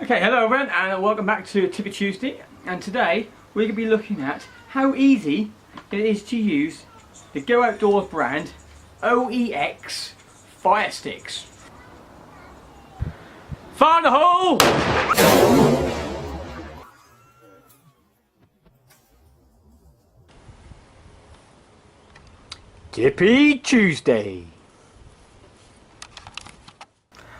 Okay, hello everyone and welcome back to Tippi Tuesday, and today we're going to be looking at how easy it is to use the Go Outdoors brand OEX Fire Sticks. Fire in the hole! Tippi Tuesday.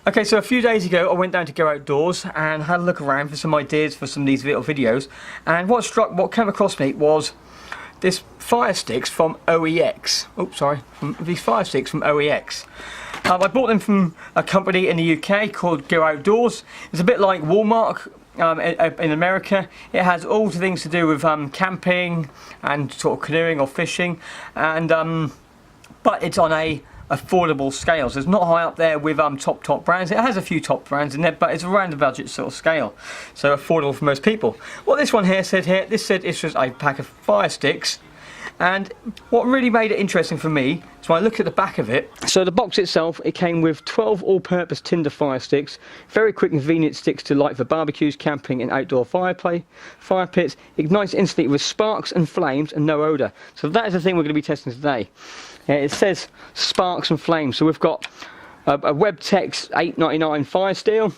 Okay, so a few days ago I went down to Go Outdoors and had a look around for some ideas for some of these little videos, and what came across me was this fire sticks from OEX. These fire sticks from OEX. I bought them from a company in the UK called Go Outdoors. It's a bit like Walmart in America. It has all the things to do with camping and sort of canoeing or fishing, and but it's on a affordable scale, so it's not high up there with top brands. It has a few top brands in there, but it's around the budget sort of scale, so affordable for most people. What this one here said this said it's just a pack of fire sticks, and what really made it interesting for me is when I look at the back of it. So the box itself, it came with 12 all-purpose tinder fire sticks, very quick and convenient sticks to light for barbecues, camping and outdoor fire pits, ignites instantly with sparks and flames and no odour. So that is the thing we're going to be testing today. It says sparks and flames, so we've got a Webtex 899 fire steel,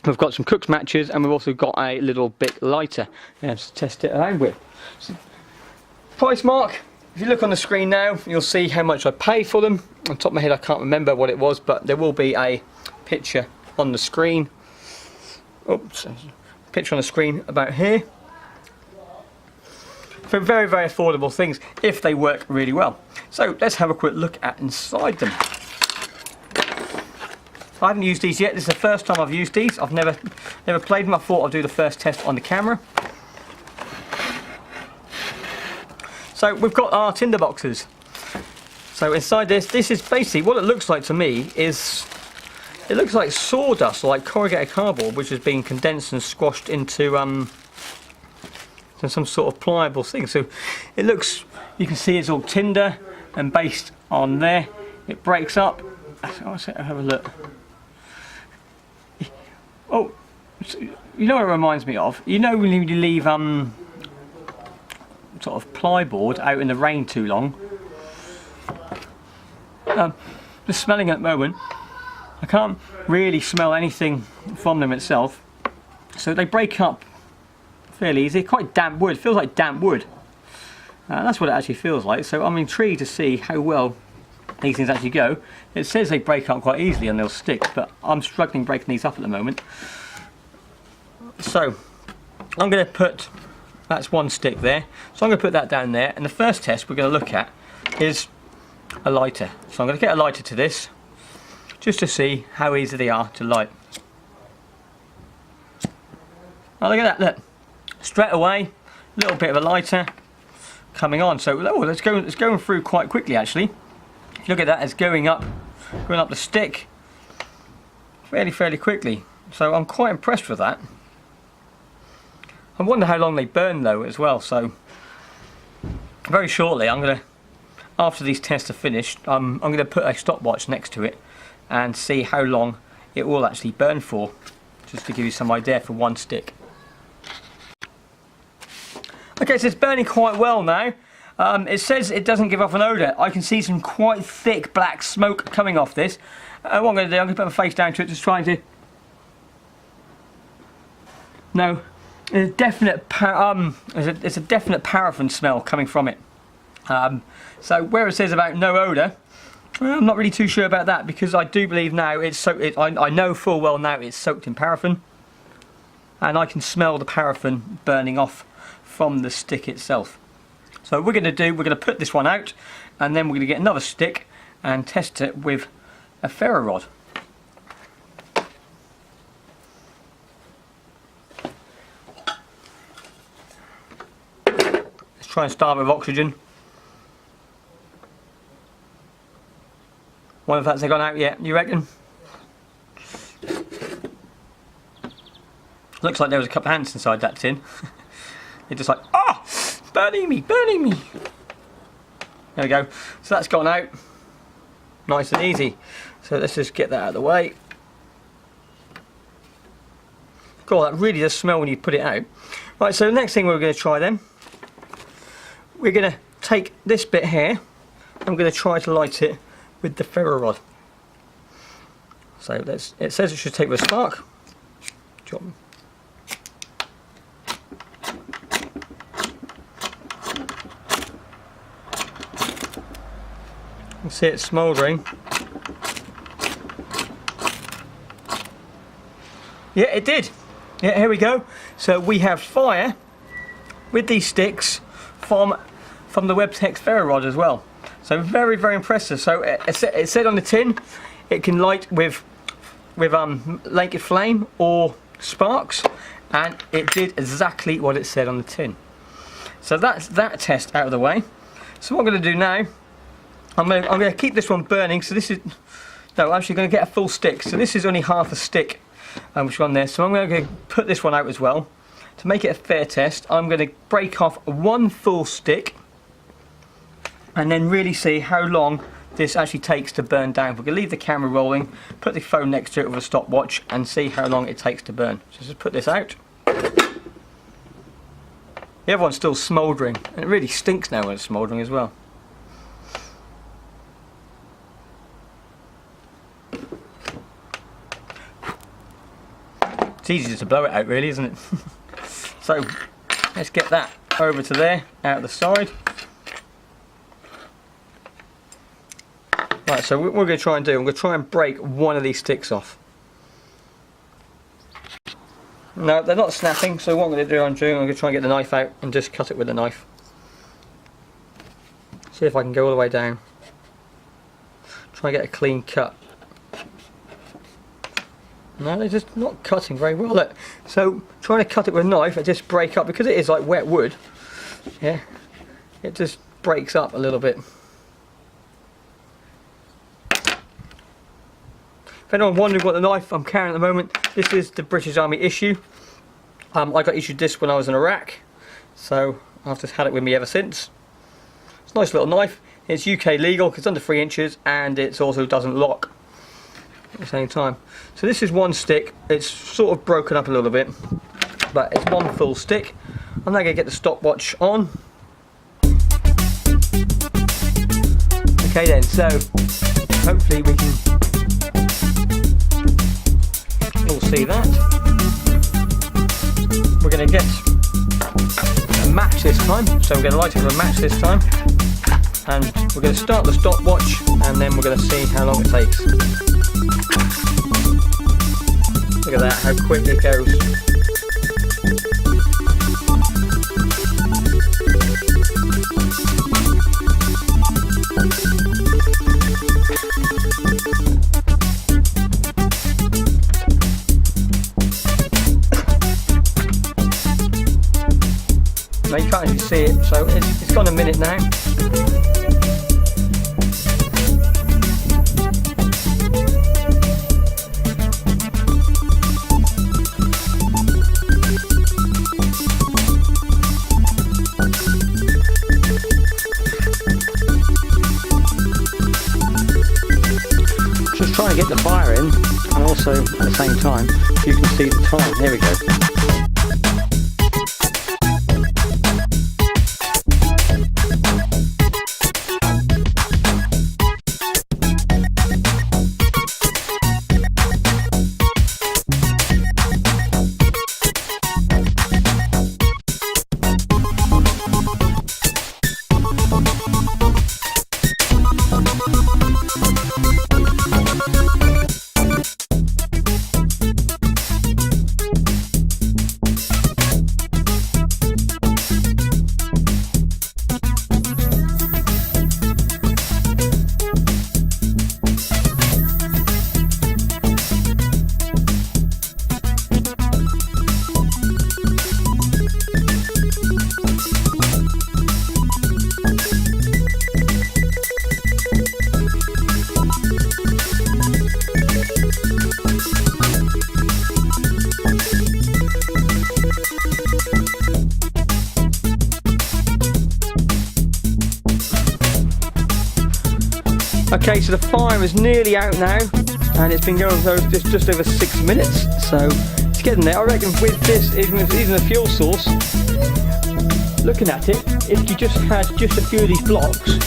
we've got some Cook's matches, and we've also got a little bit lighter to test it around with. So, price mark, if you look on the screen now, you'll see how much I paid for them. On top of my head I can't remember what it was, but there will be a picture on the screen. Oops, picture on the screen about here. For very, very affordable things if they work really well. So let's have a quick look at inside them. I haven't used these yet. This is the first time I've used these. I've never played them. I thought I'd do the first test on the camera. So we've got our tinder boxes. So inside this is basically what it looks like to me. It looks like sawdust, like corrugated cardboard, which has been condensed and squashed into some sort of pliable thing. So it looks, you can see it's all tinder and based on there. It breaks up. Let's have a look. Oh, you know what it reminds me of? You know when you leave sort of plyboard out in the rain too long. Just smelling at the moment, I can't really smell anything from them itself. So they break up fairly easy. Quite damp wood, feels like damp wood. That's what it actually feels like, so I'm intrigued to see how well these things actually go. It says they break up quite easily and they'll stick, but I'm struggling breaking these up at the moment. So I'm going to put, that's one stick there, so I'm going to put that down there, and the first test we're going to look at is a lighter. So I'm going to get a lighter to this just to see how easy they are to light. Oh, look at that, look. Straight away, a little bit of a lighter coming on. So it's going through quite quickly actually. If you look at that, it's going up the stick fairly quickly. So I'm quite impressed with that. I wonder how long they burn though as well. So very shortly, after these tests are finished, I'm going to put a stopwatch next to it and see how long it will actually burn for, just to give you some idea for one stick. Okay, so it's burning quite well now. It says it doesn't give off an odour. I can see some quite thick black smoke coming off this. What I'm going to do, I'm going to put my face down to it, just trying to... No, there's a definite, there's a definite paraffin smell coming from it. So where it says about no odour, I'm not really too sure about that, because I do believe now it's soaked. I know full well now it's soaked in paraffin, and I can smell the paraffin burning off from the stick itself. So what we're going to put this one out, and then we're going to get another stick and test it with a ferro rod. Let's try and start with oxygen. Wonder if that's gone out yet, you reckon? Looks like there was a couple of ants inside that tin. They're just like, ah, burning me, burning me. There we go. So that's gone out. Nice and easy. So let's just get that out of the way. God, that really does smell when you put it out. Right, so the next thing we're going to try then, we're going to take this bit here. I'm going to try to light it with the ferro rod. So it says it should take with a spark. Drop. You can see it smouldering. Yeah, it did. Yeah, here we go. So we have fire with these sticks from the Webtex ferro rod as well. So very, very impressive. So it said on the tin it can light with naked flame or sparks, and it did exactly what it said on the tin. So that's that test out of the way. So what I'm going to do now, I'm going to keep this one burning. So this is, no, I'm actually going to get a full stick. So this is only half a stick, which one there. So I'm going to put this one out as well. To make it a fair test, I'm going to break off one full stick and then really see how long this actually takes to burn down. We're going to leave the camera rolling, put the phone next to it with a stopwatch and see how long it takes to burn. So just put this out. The other one's still smouldering, and it really stinks now when it's smouldering as well. It's easy to blow it out really, isn't it? So let's get that over to there, out the side. Right, so what we're going to try and do, I'm going to try and break one of these sticks off. No, they're not snapping, so what I'm going to do, I'm going to try and get the knife out and just cut it with a knife. See if I can go all the way down. Try and get a clean cut. No, they're just not cutting very well. Look, so trying to cut it with a knife, it just break up because it is like wet wood. Yeah, it just breaks up a little bit. If anyone's wondering what the knife I'm carrying at the moment, this is the British Army issue. I got issued this when I was in Iraq, so I've just had it with me ever since. It's a nice little knife. It's UK legal because it's under 3 inches and it also doesn't lock at the same time. So this is one stick. It's sort of broken up a little bit, but it's one full stick. I'm now going to get the stopwatch on. Okay then, so hopefully we can all see that. We're going to get a match this time, so we're going to light it with a match this time, and we're going to start the stopwatch and then we're going to see how long it takes. Look at that, how quick it goes. Now you can't actually see it, so it's gone a minute now. Just trying to get the fire in, and also at the same time you can see the time. There we go. Okay, so the fire is nearly out now, and it's been going for just over 6 minutes, so it's it's getting there. I reckon with this, even the fuel source, looking at it, if you just had just a few of these blocks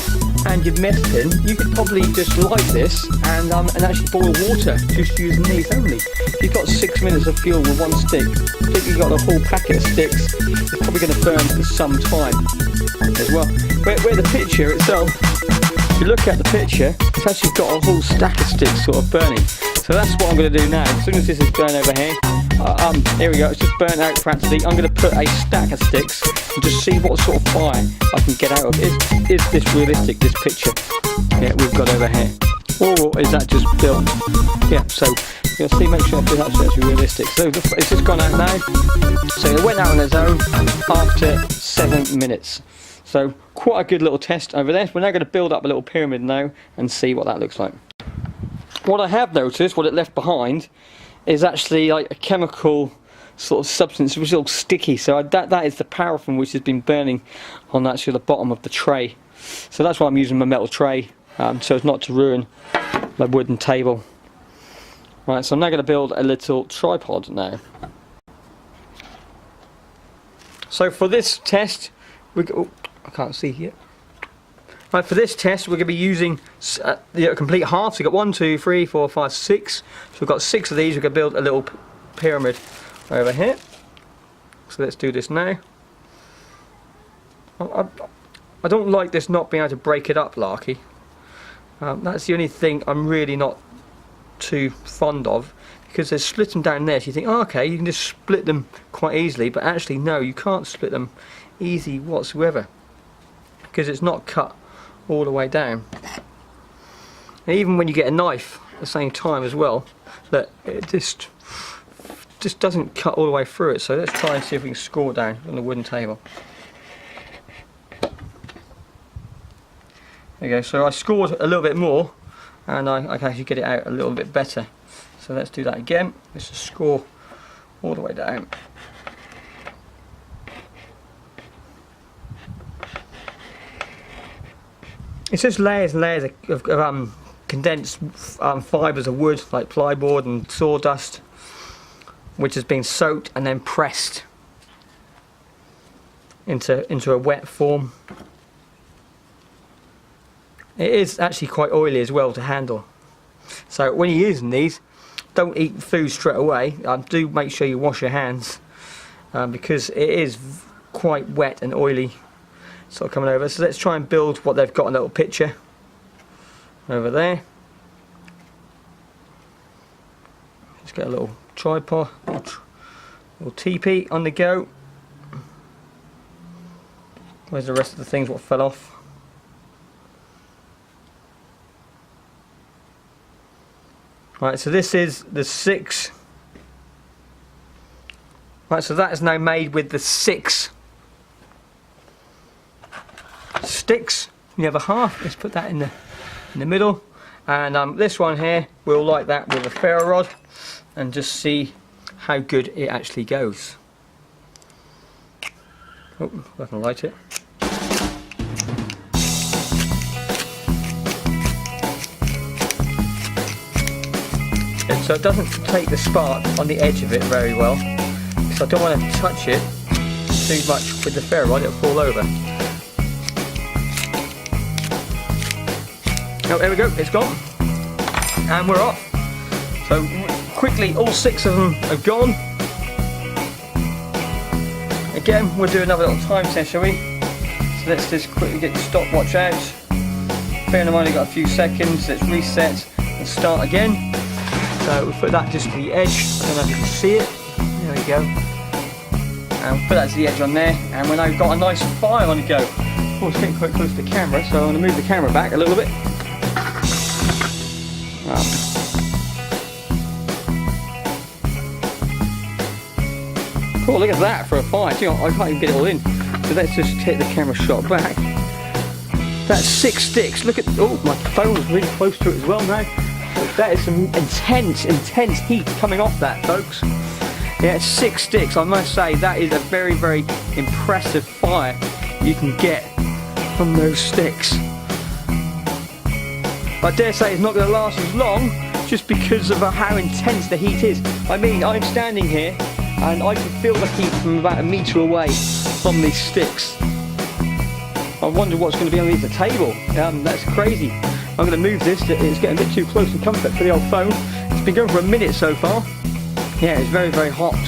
and your mess tin, you could probably just light this and actually boil water just using these only. If you've got 6 minutes of fuel with one stick, I think you've got a whole packet of sticks, it's probably going to burn for some time as well. Where the picture itself, if you look at the picture, it's actually got a whole stack of sticks sort of burning. So that's what I'm going to do now. As soon as this is burned over here, here we go, it's just burnt out practically. I'm going to put a stack of sticks and just see what sort of fire I can get out of. Is this realistic, this picture? Yeah, we've got over here. Or is that just built? Yeah, so you'll see, make sure this is actually realistic. So it's just gone out now. So it went out on its own after 7 minutes. So quite a good little test over there. We're now going to build up a little pyramid now and see what that looks like. What I have noticed, what it left behind, is actually like a chemical sort of substance which is all sticky. So that is the paraffin which has been burning on actually the bottom of the tray. So that's why I'm using my metal tray, so as not to ruin my wooden table. Right, so I'm now going to build a little tripod now. So for this test, I can't see here. Right, for this test we're going to be using the complete half. So we've got 1, 2, 3, 4, 5, 6. So we've got 6 of these. We're going to build a little pyramid over here. So let's do this now. I don't like this not being able to break it up, Larky. That's the only thing I'm really not too fond of, because there's split them down there. So you think, oh, okay, you can just split them quite easily, but actually no, you can't split them easy whatsoever, because it's not cut all the way down. And even when you get a knife at the same time as well, that it just doesn't cut all the way through it. So let's try and see if we can score it down on the wooden table. There you go. So I scored a little bit more, and I can actually get it out a little bit better. So let's do that again. Let's just score all the way down. It's just layers and layers of condensed fibres of wood, like plywood and sawdust, which has been soaked and then pressed into a wet form. It is actually quite oily as well to handle. So when you're using these, don't eat food straight away. Do make sure you wash your hands, because it is quite wet and oily sort of coming over. So let's try and build what they've got in a little picture over there. Just get a little tripod, little teepee on the go. Where's the rest of the things what fell off? Right, so this is the 6. Right, so that is now made with the 6 sticks. The other half, let's put that in the middle, and this one here we'll light that with a ferro rod and just see how good it actually goes. Oh, I can light it. So it doesn't take the spark on the edge of it very well, so I don't want to touch it too much with the ferro rod, it'll fall over. Oh, there we go, it's gone. And we're off. So quickly, all 6 of them are gone. Again, we'll do another little time test, shall we? So let's just quickly get the stopwatch out. Bearing in mind we've got a few seconds, let's reset and start again. So we'll put that just to the edge. I don't know if you can see it. There we go. And we'll put that to the edge on there, and we've now got a nice fire on the go. Oh, it's getting quite close to the camera, so I'm going to move the camera back a little bit. Cool, look at that for a fire. You know, I can't even get it all in. So let's just take the camera shot back. That's 6 sticks. Look at, oh, my phone's really close to it as well now. That is some intense heat coming off that, folks. Yeah, 6 sticks. I must say that is a very, very impressive fire you can get from those sticks. I dare say it's not going to last as long, just because of how intense the heat is. I mean, I'm standing here and I can feel the heat from about 1 metre away from these sticks. I wonder what's going to be underneath the table. That's crazy. I'm going to move this. It's getting a bit too close in comfort for the old phone. It's been going for 1 minute so far. Yeah, it's very, very hot.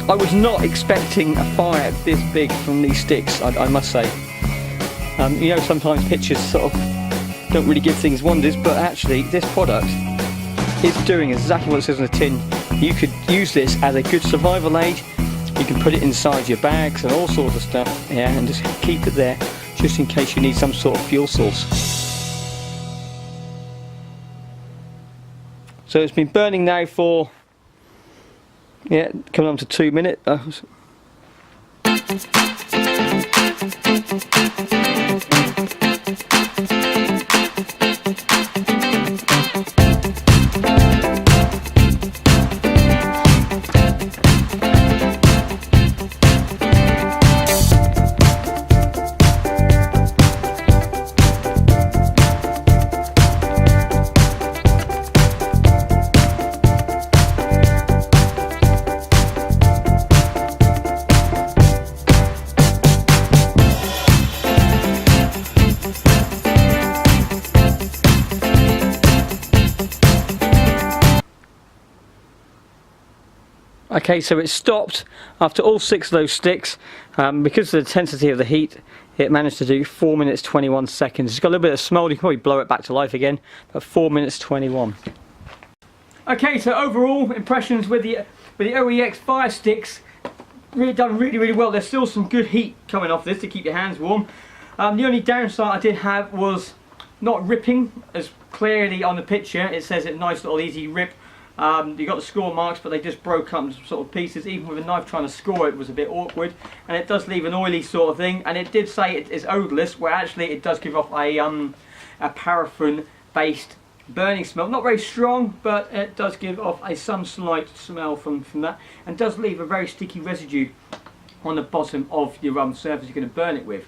I was not expecting a fire this big from these sticks, I must say. You know, sometimes pictures sort of don't really give things wonders, but actually this product is doing exactly what it says on the tin. You could use this as a good survival aid. You can put it inside your bags and all sorts of stuff, yeah, and just keep it there just in case you need some sort of fuel source. So it's been burning now for, yeah, coming on to 2 minutes. Okay, so it stopped after all 6 of those sticks. Because of the intensity of the heat, it managed to do 4 minutes 21 seconds. It's got a little bit of smoke, you can probably blow it back to life again, but 4 minutes 21. Okay, so overall impressions with the OEX Fire Sticks, really done really well. There's still some good heat coming off this to keep your hands warm. The only downside I did have was not ripping as clearly on the picture. It says it's a nice little easy rip. You got the score marks, but they just broke up into sort of pieces. Even with a knife trying to score it was a bit awkward, and it does leave an oily sort of thing. And it did say it is odourless, where actually it does give off a paraffin-based burning smell. Not very strong, but it does give off some slight smell from that, and does leave a very sticky residue on the bottom of your surface you're going to burn it with.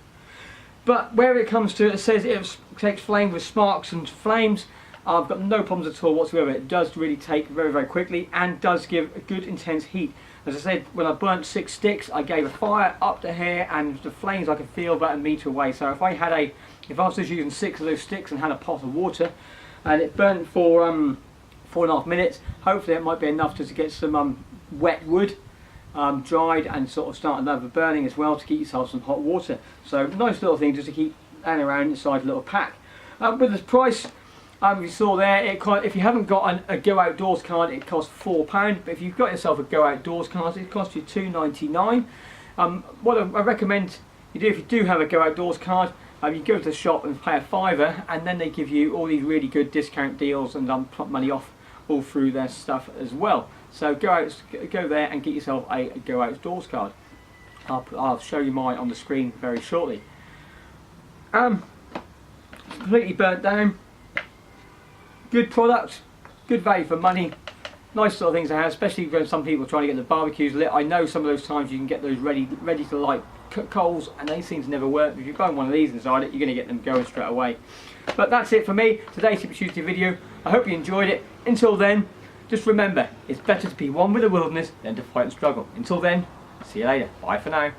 But where it comes to, it says it takes flame with sparks and flames. I've got no problems at all whatsoever. It does really take very quickly and does give a good intense heat. As I said, when I burnt 6 sticks, I gave a fire up to here, and the flames I could feel about 1 metre away. So if I was just using 6 of those sticks and had a pot of water, and it burnt for 4.5 minutes, hopefully it might be enough to get some wet wood dried and sort of start another burning as well to get yourself some hot water. So nice little thing just to keep hanging around inside a little pack. With the price, you saw there, if you haven't got a Go Outdoors card, it costs £4. But if you've got yourself a Go Outdoors card, it costs you £2.99. What I recommend you do, if you do have a Go Outdoors card, you go to the shop and pay a £5, and then they give you all these really good discount deals and plump money off all through their stuff as well. So go there and get yourself a Go Outdoors card. I'll show you mine on the screen very shortly. Completely burnt down. Good product, good value for money, nice sort of things to have, especially when some people are trying to get the barbecues lit. I know some of those times you can get those ready to light coals, and they seem to never work. If you burn one of these inside it, you're going to get them going straight away. But that's it for me, today's Tippi Tuesday video. I hope you enjoyed it. Until then, just remember, it's better to be one with the wilderness than to fight and struggle. Until then, see you later. Bye for now.